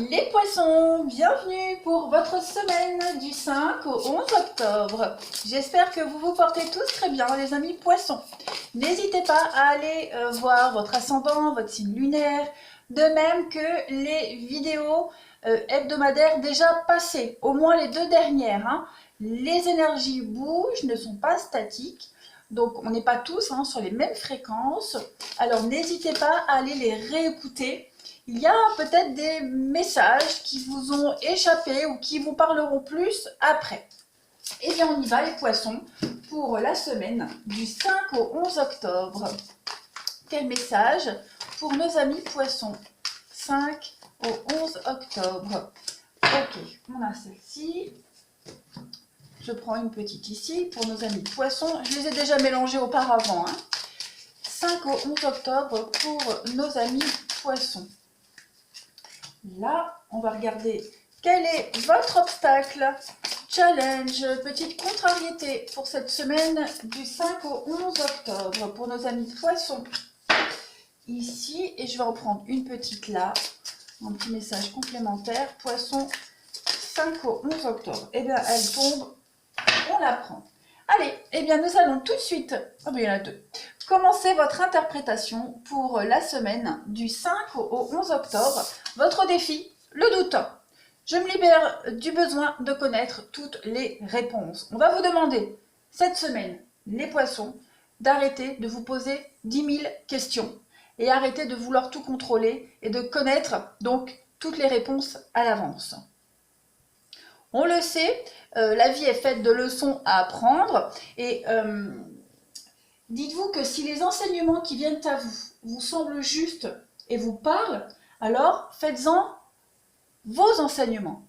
Les poissons, bienvenue pour votre semaine du 5 au 11 octobre. J'espère que vous vous portez tous très bien, les amis poissons. N'hésitez pas à aller voir votre ascendant, votre signe lunaire, de même que les vidéos hebdomadaires déjà passées, au moins les deux dernières. Les énergies bougent, ne sont pas statiques. Donc, on n'est pas tous sur les mêmes fréquences. Alors, n'hésitez pas à aller les réécouter. Il y a peut-être des messages qui vous ont échappé ou qui vous parleront plus après. Et bien, on y va, les poissons, pour la semaine du 5 au 11 octobre. Quel message pour nos amis poissons? 5 au 11 octobre. Ok, on a celle-ci. Je prends une petite ici pour nos amis poissons. Je les ai déjà mélangés auparavant. 5 au 11 octobre pour nos amis poissons. Là, on va regarder quel est votre obstacle, challenge, petite contrariété pour cette semaine du 5 au 11 octobre pour nos amis poissons. Ici, et je vais en prendre une petite là, un petit message complémentaire, poisson 5 au 11 octobre. Eh bien, elle tombe, on la prend. Allez, eh bien, nous allons tout de suite, il y en a deux, commencer votre interprétation pour la semaine du 5 au 11 octobre. Votre défi, le doute. Je me libère du besoin de connaître toutes les réponses. On va vous demander cette semaine, les poissons, d'arrêter de vous poser 10 000 questions et arrêter de vouloir tout contrôler et de connaître donc toutes les réponses à l'avance. On le sait, la vie est faite de leçons à apprendre et dites-vous que si les enseignements qui viennent à vous semblent justes et vous parlent, alors faites-en vos enseignements.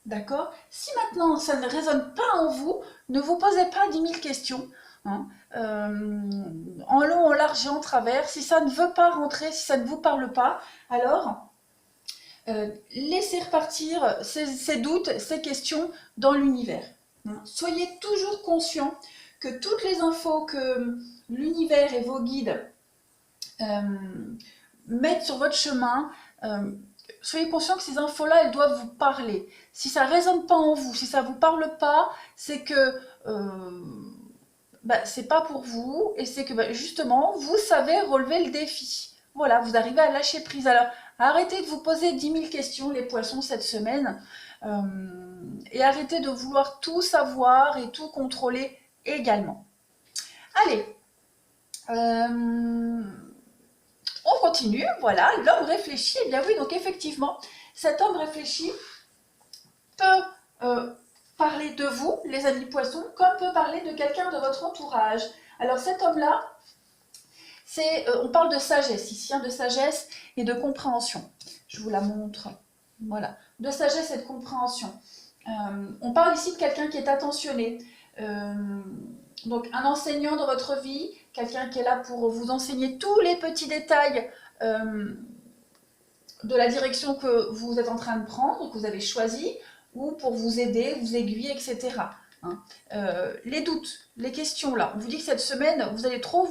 D'accord? Si maintenant ça ne résonne pas en vous, ne vous posez pas 10 000 questions. En long, en large et en travers. Si ça ne veut pas rentrer, si ça ne vous parle pas, alors laissez repartir ces doutes, ces questions dans l'univers. Soyez toujours conscient que toutes les infos que l'univers et vos guides mettent sur votre chemin, soyez conscient que ces infos-là, elles doivent vous parler. Si ça ne résonne pas en vous, si ça ne vous parle pas, c'est que c'est pas pour vous et c'est que justement, vous savez relever le défi. Voilà, vous arrivez à lâcher prise. Alors, arrêtez de vous poser 10 000 questions, les poissons, cette semaine. Et arrêtez de vouloir tout savoir et tout contrôler également. Allez, on continue, voilà, l'homme réfléchi, eh bien oui, donc effectivement, cet homme réfléchi peut parler de vous, les amis poissons, comme peut parler de quelqu'un de votre entourage. Alors cet homme-là, on parle de sagesse ici, de sagesse et de compréhension. Je vous la montre, voilà, de sagesse et de compréhension. On parle ici de quelqu'un qui est attentionné, donc un enseignant dans votre vie, quelqu'un qui est là pour vous enseigner tous les petits détails de la direction que vous êtes en train de prendre, que vous avez choisi, ou pour vous aider, vous aiguiller, etc. Les doutes, les questions là, on vous dit que cette semaine, vous allez trop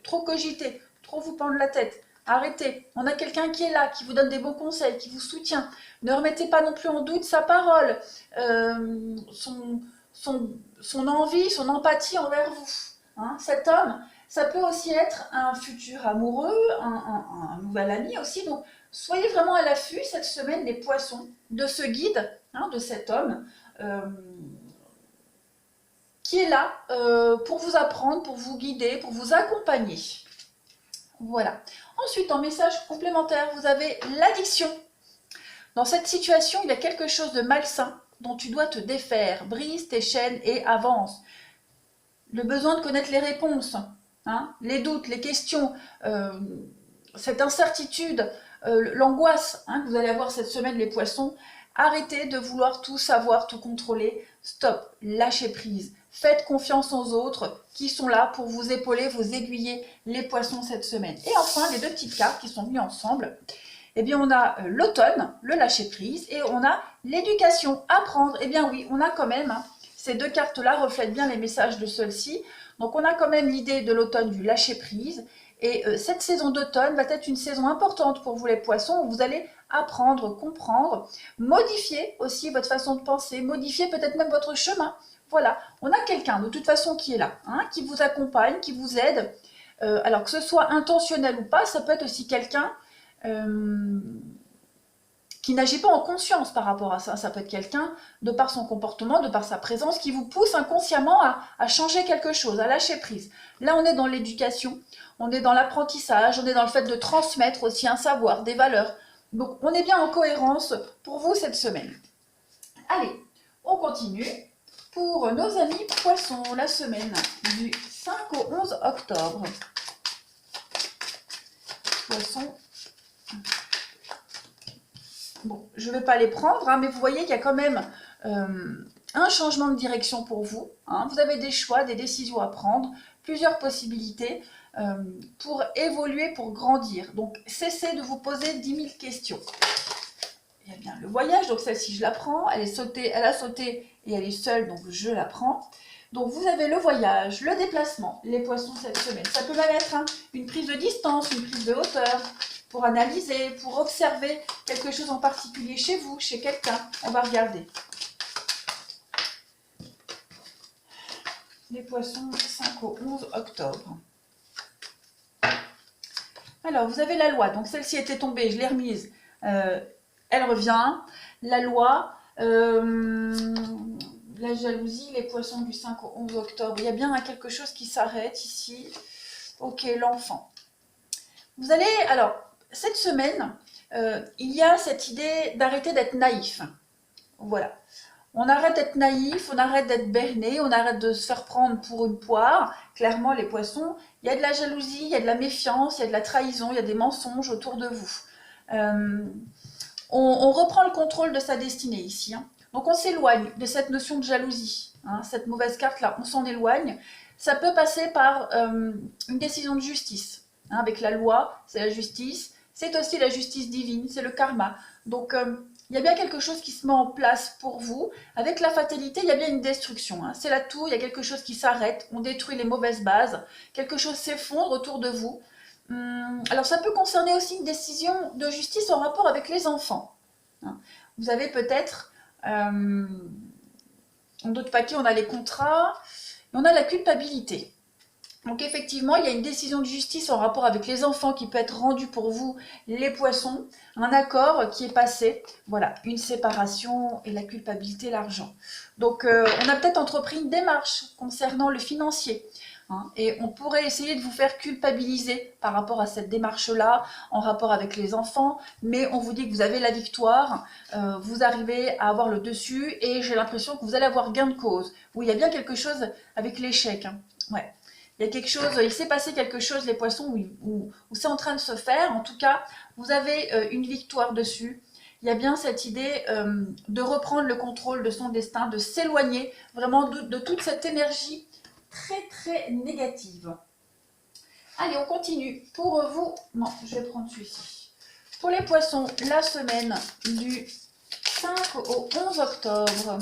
trop cogiter, trop vous prendre la tête. Arrêtez, on a quelqu'un qui est là, qui vous donne des bons conseils, qui vous soutient. Ne remettez pas non plus en doute sa parole, son envie, son empathie envers vous. Cet homme, ça peut aussi être un futur amoureux, un nouvel ami aussi. Donc, soyez vraiment à l'affût cette semaine, les poissons, de ce guide, de cet homme qui est là pour vous apprendre, pour vous guider, pour vous accompagner. Voilà. Ensuite, en message complémentaire, vous avez l'addiction. Dans cette situation, il y a quelque chose de malsain dont tu dois te défaire. Brise tes chaînes et avance. Le besoin de connaître les réponses, les doutes, les questions, cette incertitude, l'angoisse que vous allez avoir cette semaine, les poissons. Arrêtez de vouloir tout savoir, tout contrôler. Stop, lâchez prise. Faites confiance aux autres qui sont là pour vous épauler, vous aiguiller, les poissons cette semaine. Et enfin, les deux petites cartes qui sont venues ensemble. Eh bien, on a l'automne, le lâcher prise, et on a l'éducation, apprendre. Eh bien oui, on a quand même, ces deux cartes-là reflètent bien les messages de celle-ci. Donc, on a quand même l'idée de l'automne, du lâcher prise. Et cette saison d'automne va être une saison importante pour vous les poissons, où vous allez apprendre, comprendre, modifier aussi votre façon de penser, modifier peut-être même votre chemin. Voilà, on a quelqu'un de toute façon qui est là, hein, qui vous accompagne, qui vous aide. Alors que ce soit intentionnel ou pas, ça peut être aussi quelqu'un qui n'agit pas en conscience par rapport à ça. Ça peut être quelqu'un, de par son comportement, de par sa présence, qui vous pousse inconsciemment à changer quelque chose, à lâcher prise. Là, on est dans l'éducation, on est dans l'apprentissage, on est dans le fait de transmettre aussi un savoir, des valeurs. Donc, on est bien en cohérence pour vous cette semaine. Allez, on continue. Pour nos amis poissons, la semaine du 5 au 11 octobre. Poissons. Bon, je ne vais pas les prendre, hein, mais vous voyez qu'il y a quand même un changement de direction pour vous. Hein. Vous avez des choix, des décisions à prendre, plusieurs possibilités pour évoluer, pour grandir. Donc, cessez de vous poser 10 000 questions. Il y a bien le voyage, donc celle-ci je la prends, elle a sauté et elle est seule, donc je la prends. Donc vous avez le voyage, le déplacement, les poissons cette semaine. Ça peut même être une prise de distance, une prise de hauteur, pour analyser, pour observer quelque chose en particulier chez vous, chez quelqu'un. On va regarder. Les poissons 5 au 11 octobre. Alors, vous avez la loi, donc celle-ci était tombée, je l'ai remise. Elle revient, la loi, la jalousie, les poissons du 5 au 11 octobre. Il y a bien quelque chose qui s'arrête ici. Ok, l'enfant. Vous allez, alors, cette semaine, il y a cette idée d'arrêter d'être naïf. Voilà. On arrête d'être naïf, on arrête d'être berné, on arrête de se faire prendre pour une poire. Clairement, les poissons, il y a de la jalousie, il y a de la méfiance, il y a de la trahison, il y a des mensonges autour de vous. On reprend le contrôle de sa destinée ici. Hein. Donc on s'éloigne de cette notion de jalousie. Hein, cette mauvaise carte-là, on s'en éloigne. Ça peut passer par une décision de justice. Hein, avec la loi, c'est la justice. C'est aussi la justice divine, c'est le karma. Donc il y a bien quelque chose qui se met en place pour vous. Avec la fatalité, il y a bien une destruction. Hein. C'est la tour, il y a quelque chose qui s'arrête. On détruit les mauvaises bases. Quelque chose s'effondre autour de vous. Alors ça peut concerner aussi une décision de justice en rapport avec les enfants. Vous avez peut-être, en d'autres paquets, on a les contrats, et on a la culpabilité. Donc effectivement, il y a une décision de justice en rapport avec les enfants qui peut être rendue pour vous, les poissons, un accord qui est passé, voilà, une séparation et la culpabilité, l'argent. Donc on a peut-être entrepris une démarche concernant le financier. Et on pourrait essayer de vous faire culpabiliser par rapport à cette démarche-là, en rapport avec les enfants, mais on vous dit que vous avez la victoire, vous arrivez à avoir le dessus, et j'ai l'impression que vous allez avoir gain de cause. Oui, il y a bien quelque chose avec l'échec. Hein. Ouais. Il y a quelque chose, il s'est passé quelque chose, les poissons, où c'est en train de se faire. En tout cas, vous avez une victoire dessus. Il y a bien cette idée de reprendre le contrôle de son destin, de s'éloigner vraiment de toute cette énergie très très négative. Allez, on continue. Pour vous, non, je vais prendre celui-ci. Pour les poissons, la semaine du 5 au 11 octobre.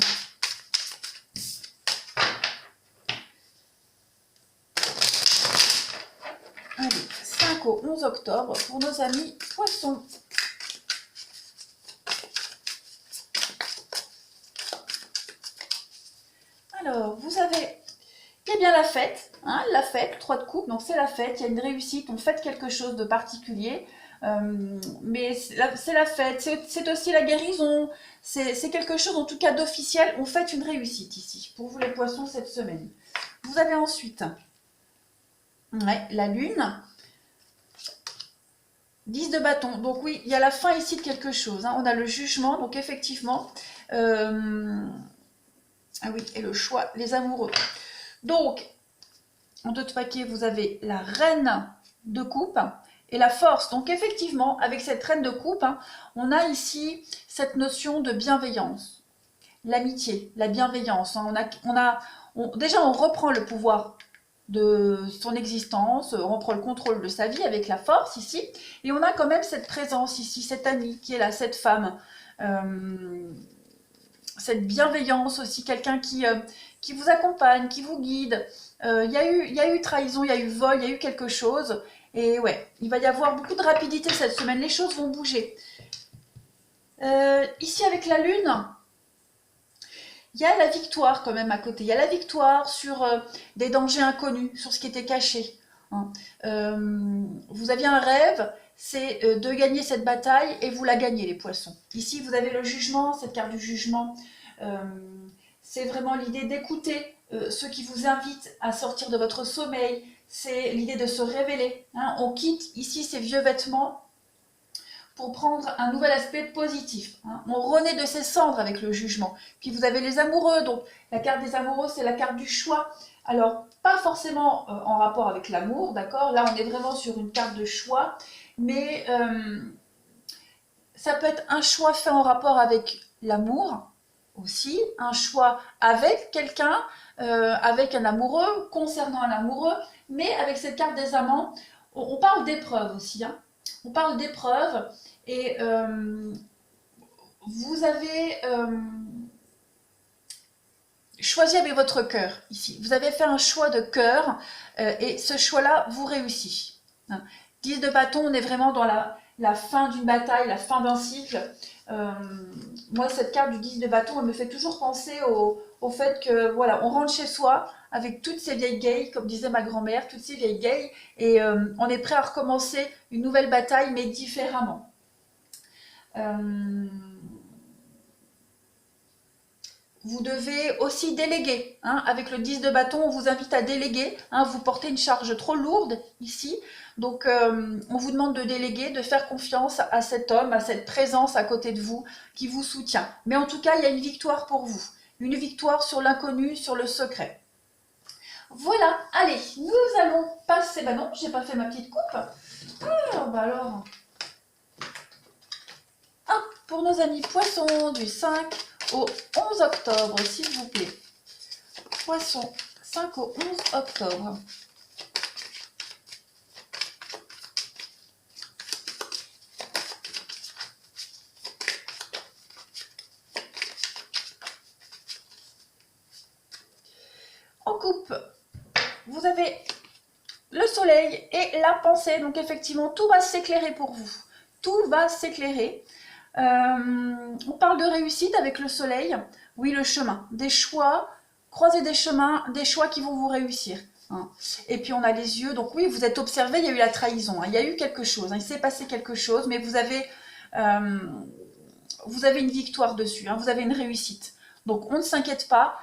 Allez, 5 au 11 octobre pour nos amis poissons. Alors, vous avez... Il y a bien la fête, hein, la fête, 3 de coupe, donc c'est la fête, il y a une réussite, on fête quelque chose de particulier, mais c'est la fête, c'est aussi la guérison, c'est quelque chose en tout cas d'officiel, on fête une réussite ici, pour vous les poissons cette semaine. Vous avez ensuite la lune, 10 de bâton, donc oui, il y a la fin ici de quelque chose, hein, on a le jugement, donc effectivement, ah oui, et le choix, les amoureux. Donc, en d'autres paquets, vous avez la reine de coupe et la force. Donc, effectivement, avec cette reine de coupe, hein, on a ici cette notion de bienveillance, l'amitié, la bienveillance. Hein. Déjà, on reprend le pouvoir de son existence, on reprend le contrôle de sa vie avec la force ici. Et on a quand même cette présence ici, cette amie qui est là, cette femme. Cette bienveillance aussi, quelqu'un qui vous accompagne, qui vous guide. Il y a eu trahison, il y a eu vol, il y a eu quelque chose. Et ouais, il va y avoir beaucoup de rapidité cette semaine. Les choses vont bouger. Ici avec la lune, il y a la victoire quand même à côté. Il y a la victoire sur des dangers inconnus, sur ce qui était caché. Hein. Vous aviez un rêve, c'est de gagner cette bataille et vous la gagnez les poissons. Ici vous avez le jugement, cette carte du jugement. Euh, c'est vraiment l'idée d'écouter ceux qui vous invitent à sortir de votre sommeil. C'est l'idée de se révéler. Hein. On quitte ici ces vieux vêtements pour prendre un nouvel aspect positif. Hein. On renaît de ses cendres avec le jugement. Puis vous avez les amoureux, donc la carte des amoureux, c'est la carte du choix. Alors, pas forcément en rapport avec l'amour, d'accord? Là, on est vraiment sur une carte de choix, mais ça peut être un choix fait en rapport avec l'amour aussi, un choix avec quelqu'un, avec un amoureux, concernant un amoureux, mais avec cette carte des amants, on parle d'épreuves aussi, hein. On parle d'épreuves et vous avez choisi avec votre cœur ici. Vous avez fait un choix de cœur et ce choix-là vous réussit. 10 de bâton, on est vraiment dans la fin d'une bataille, la fin d'un cycle. Moi, cette carte du 10 de bâton, elle me fait toujours penser au fait que voilà, on rentre chez soi avec toutes ces vieilles gueules, comme disait ma grand-mère, toutes ces vieilles gueules, et on est prêt à recommencer une nouvelle bataille, mais différemment. Vous devez aussi déléguer. Hein. Avec le 10 de bâton, on vous invite à déléguer. Hein. Vous portez une charge trop lourde ici. Donc, on vous demande de déléguer, de faire confiance à cet homme, à cette présence à côté de vous qui vous soutient. Mais en tout cas, il y a une victoire pour vous. Une victoire sur l'inconnu, sur le secret. Voilà, allez, nous allons passer... Bah non, j'ai pas fait ma petite coupe. Ah, bah alors... Hop, pour nos amis poissons du 5 au 11 octobre, s'il vous plaît. Poisson, 5 au 11 octobre. En coupe, vous avez le soleil et la pensée. Donc effectivement, tout va s'éclairer pour vous. Tout va s'éclairer. On parle de réussite avec le soleil. Oui, le chemin. Des choix, croiser des chemins, des choix qui vont vous réussir. Hein. Et puis on a les yeux. Donc oui, vous êtes observé, il y a eu la trahison. Hein. Il y a eu quelque chose. Hein. Il s'est passé quelque chose, mais vous avez une victoire dessus. Hein. Vous avez une réussite. Donc on ne s'inquiète pas.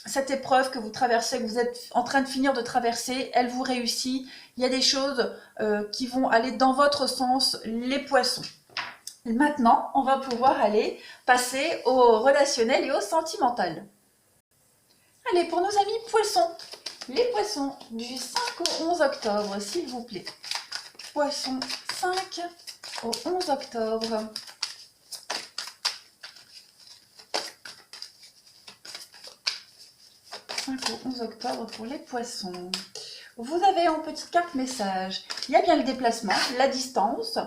Cette épreuve que vous traversez, que vous êtes en train de finir de traverser, elle vous réussit. Il y a des choses qui vont aller dans votre sens, les poissons. Et maintenant, on va pouvoir aller passer au relationnel et au sentimental. Allez, pour nos amis poissons, les poissons du 5 au 11 octobre, s'il vous plaît. Poissons 5 au 11 octobre. Au 11 octobre pour les poissons. Vous avez en petite carte message, il y a bien le déplacement, la distance,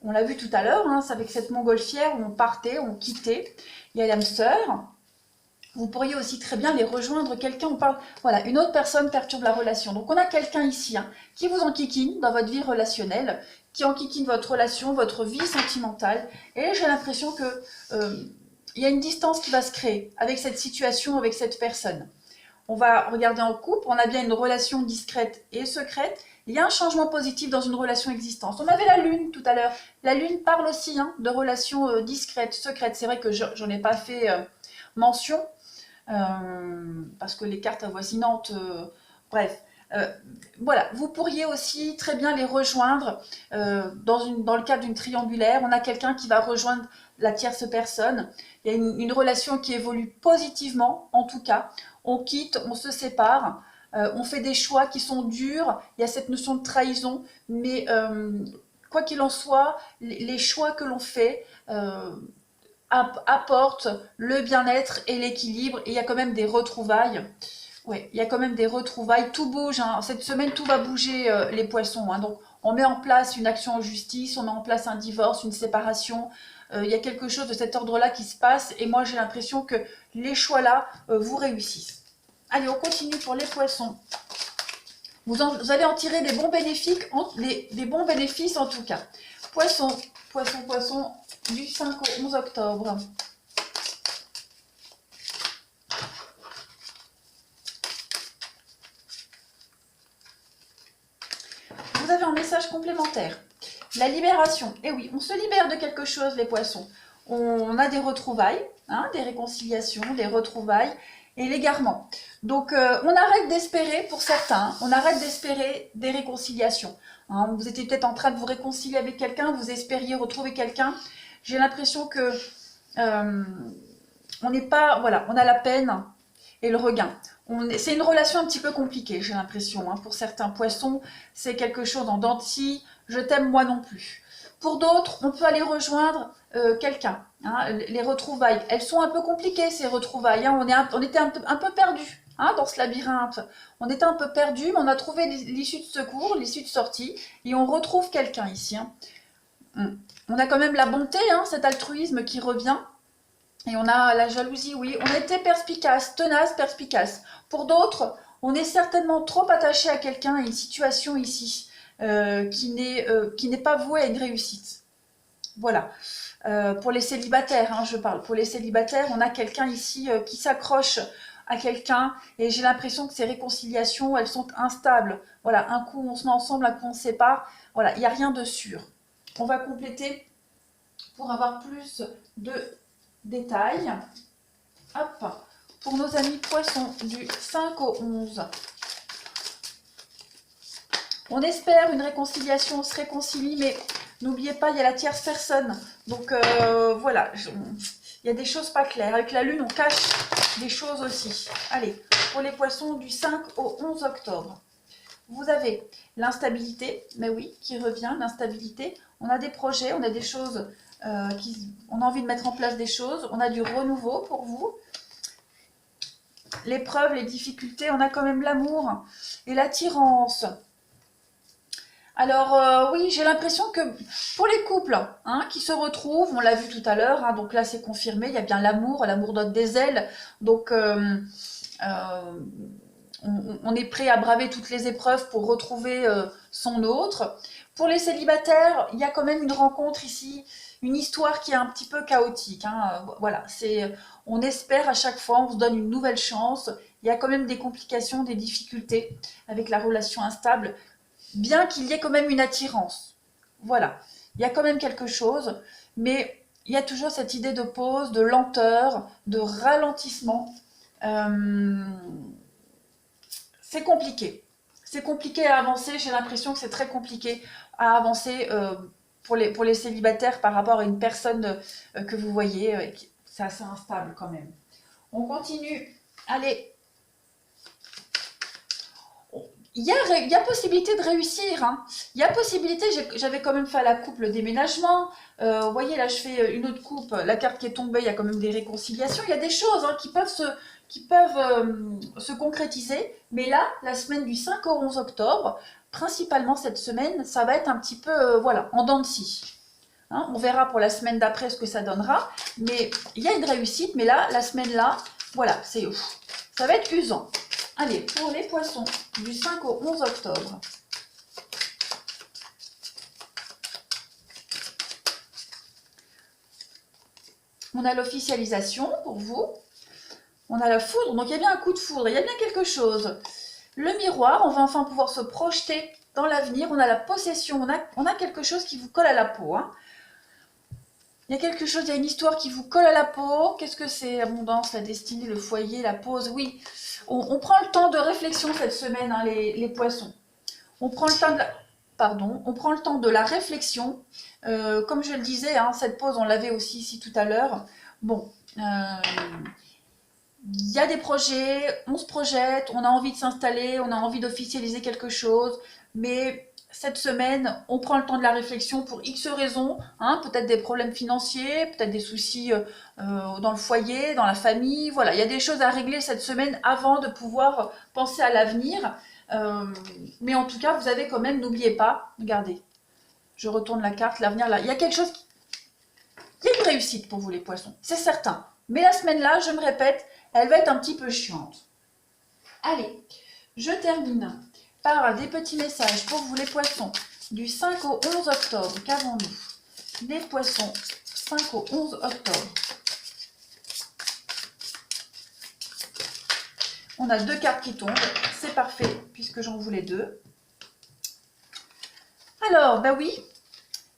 on l'a vu tout à l'heure, hein, c'est avec cette montgolfière où on partait, on quittait, il y a l'âme sœur, vous pourriez aussi très bien les rejoindre, quelqu'un, on parle, voilà, une autre personne perturbe la relation, donc on a quelqu'un ici hein, qui vous enquiquine dans votre vie relationnelle, qui enquiquine votre relation, votre vie sentimentale, et j'ai l'impression que il y a une distance qui va se créer avec cette situation, avec cette personne. On va regarder en couple, on a bien une relation discrète et secrète. Il y a un changement positif dans une relation existante. On avait la lune tout à l'heure. La lune parle aussi hein, de relations discrètes, secrètes. C'est vrai que j'en ai pas fait mention, parce que les cartes avoisinantes, bref. Voilà, vous pourriez aussi très bien les rejoindre dans le cadre d'une triangulaire. On a quelqu'un qui va rejoindre la tierce personne. Il y a une relation qui évolue positivement, en tout cas. On quitte, on se sépare, on fait des choix qui sont durs. Il y a cette notion de trahison, mais quoi qu'il en soit, les choix que l'on fait apportent le bien-être et l'équilibre. Et il y a quand même des retrouvailles. Oui, il y a quand même des retrouvailles, tout bouge, hein. Cette semaine tout va bouger les poissons, hein. Donc on met en place une action en justice, on met en place un divorce, une séparation, il y a quelque chose de cet ordre-là qui se passe et moi j'ai l'impression que les choix-là vous réussissent. Allez, on continue pour les poissons. Vous allez en tirer des bons bénéfices, des bons bénéfices en tout cas. Poissons, Poisson, du 5 au 11 octobre. Vous avez un message complémentaire. La libération. Et oui, on se libère de quelque chose, les poissons. On a des retrouvailles, hein, des réconciliations, des retrouvailles et l'égarement. Donc, on arrête d'espérer, pour certains, on arrête d'espérer des réconciliations. Hein, vous étiez peut-être en train de vous réconcilier avec quelqu'un, vous espériez retrouver quelqu'un. J'ai l'impression que on n'est pas, voilà, on a la peine et le regain. C'est une relation un petit peu compliquée, j'ai l'impression. Hein. Pour certains poissons, c'est quelque chose en dents de scie. Je t'aime moi non plus. Pour d'autres, on peut aller rejoindre quelqu'un. Hein. Les retrouvailles, elles sont un peu compliquées, ces retrouvailles. Hein. On était un peu perdus hein, dans ce labyrinthe. On était un peu perdus, mais on a trouvé l'issue de secours, l'issue de sortie, et on retrouve quelqu'un ici. Hein. On a quand même la bonté, hein, cet altruisme qui revient. Et on a la jalousie, oui. On était perspicace, tenace, perspicace. Pour d'autres, on est certainement trop attaché à quelqu'un, à une situation ici, qui n'est pas vouée à une réussite. Voilà. Pour les célibataires, hein, je parle. Pour les célibataires, on a quelqu'un ici qui s'accroche à quelqu'un et j'ai l'impression que ces réconciliations, elles sont instables. Voilà, un coup on se met ensemble, un coup on se sépare. Voilà, il n'y a rien de sûr. On va compléter pour avoir plus de détails. Hop, pour nos amis poissons du 5 au 11. On espère une réconciliation, on se réconcilie, mais n'oubliez pas, il y a la tierce personne. Donc voilà, il y a des choses pas claires. Avec la lune, on cache des choses aussi. Allez, pour les poissons du 5 au 11 octobre. Vous avez l'instabilité, mais oui, qui revient, l'instabilité. On a des projets, on a des choses, on a envie de mettre en place des choses. On a du renouveau pour vous. L'épreuve, les difficultés, on a quand même l'amour et l'attirance. Alors oui, j'ai l'impression que pour les couples hein, qui se retrouvent, on l'a vu tout à l'heure, hein, donc là c'est confirmé, il y a bien l'amour donne des ailes, donc on est prêt à braver toutes les épreuves pour retrouver son autre. Pour les célibataires, il y a quand même une rencontre ici, une histoire qui est un petit peu chaotique. Hein, voilà, on espère à chaque fois, on se donne une nouvelle chance. Il y a quand même des complications, des difficultés avec la relation instable, bien qu'il y ait quand même une attirance. Voilà, il y a quand même quelque chose, mais il y a toujours cette idée de pause, de lenteur, de ralentissement. C'est compliqué. C'est compliqué à avancer. J'ai l'impression que c'est très compliqué à avancer pour les célibataires par rapport à une personne que vous voyez. C'est assez instable quand même. On continue. Allez. Il y a possibilité de réussir. Hein. Il y a possibilité. J'avais quand même fait à la coupe le déménagement. Vous voyez, là, je fais une autre coupe. La carte qui est tombée, il y a quand même des réconciliations. Il y a des choses hein, qui peuvent se concrétiser. Mais là, la semaine du 5 au 11 octobre, principalement cette semaine, ça va être un petit peu, voilà, en dents de scie. Hein, on verra pour la semaine d'après ce que ça donnera. Mais il y a une réussite. Mais là, la semaine là, voilà, ça va être usant. Allez, pour les poissons, du 5 au 11 octobre. On a l'officialisation pour vous. On a la foudre, donc il y a bien un coup de foudre, il y a bien quelque chose. Le miroir, on va enfin pouvoir se projeter dans l'avenir. On a la possession, on a quelque chose qui vous colle à la peau. Hein. Il y a quelque chose, il y a une histoire qui vous colle à la peau. Qu'est-ce que c'est? L'abondance, la destinée, le foyer, la pause. Oui, on prend le temps de réflexion cette semaine, hein, les poissons. On prend le temps on prend le temps de la réflexion. Comme je le disais, hein, cette pause, on l'avait aussi ici tout à l'heure. Bon, il y a des projets, on se projette, on a envie de s'installer, on a envie d'officialiser quelque chose, mais cette semaine, on prend le temps de la réflexion pour X raisons, hein, peut-être des problèmes financiers, peut-être des soucis dans le foyer, dans la famille, voilà, il y a des choses à régler cette semaine avant de pouvoir penser à l'avenir, mais en tout cas, vous avez quand même, n'oubliez pas, regardez, je retourne la carte, l'avenir là, il y a quelque chose, il y a une réussite pour vous les poissons, c'est certain, mais la semaine là, je me répète, elle va être un petit peu chiante. Allez, je termine par des petits messages pour vous les poissons du 5 au 11 octobre. Qu'avons-nous? les poissons, 5 au 11 octobre. On a 2 cartes qui tombent, c'est parfait, puisque j'en voulais 2. Alors, bah oui,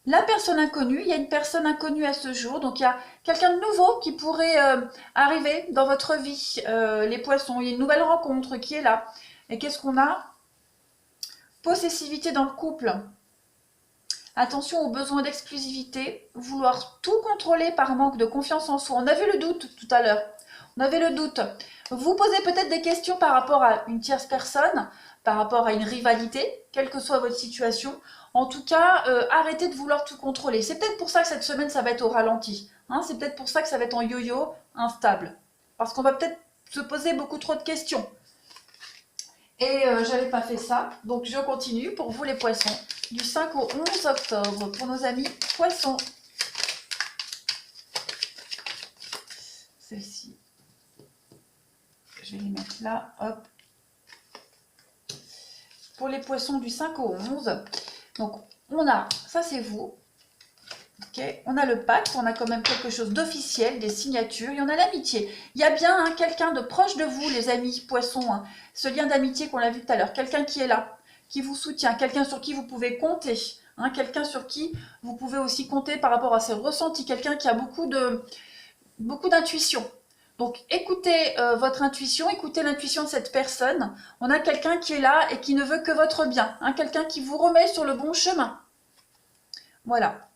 la personne inconnue, il y a une personne inconnue à ce jour, donc il y a quelqu'un de nouveau qui pourrait arriver dans votre vie, les poissons, il y a une nouvelle rencontre qui est là. Et qu'est-ce qu'on a? Possessivité dans le couple. Attention aux besoins d'exclusivité, vouloir tout contrôler par manque de confiance en soi. On a vu le doute tout à l'heure, on avait le doute. Vous posez peut-être des questions par rapport à une tierce personne, par rapport à une rivalité, quelle que soit votre situation. En tout cas, arrêtez de vouloir tout contrôler. C'est peut-être pour ça que cette semaine, ça va être au ralenti. Hein, c'est peut-être pour ça que ça va être en yo-yo, instable. Parce qu'on va peut-être se poser beaucoup trop de questions. Et j'avais pas fait ça, donc je continue pour vous les poissons. Du 5 au 11 octobre, pour nos amis poissons. Celle-ci, je vais les mettre là, hop. Pour les poissons du 5 au 11, donc on a, ça c'est vous, okay. On a le pacte, on a quand même quelque chose d'officiel, des signatures, et on a l'amitié. Il y a bien hein, quelqu'un de proche de vous, les amis poissons, hein, ce lien d'amitié qu'on a vu tout à l'heure, quelqu'un qui est là, qui vous soutient, quelqu'un sur qui vous pouvez compter, hein, quelqu'un sur qui vous pouvez aussi compter par rapport à ses ressentis, quelqu'un qui a beaucoup d'intuition. Donc écoutez votre intuition, écoutez l'intuition de cette personne. On a quelqu'un qui est là et qui ne veut que votre bien, hein, quelqu'un qui vous remet sur le bon chemin. Voilà.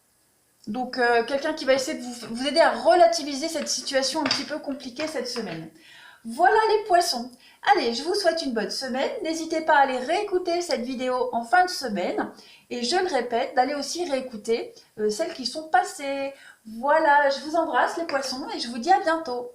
Donc quelqu'un qui va essayer de vous aider à relativiser cette situation un petit peu compliquée cette semaine. Voilà les poissons. Allez, je vous souhaite une bonne semaine. N'hésitez pas à aller réécouter cette vidéo en fin de semaine. Et je le répète, d'aller aussi réécouter celles qui sont passées. Voilà, je vous embrasse les poissons et je vous dis à bientôt.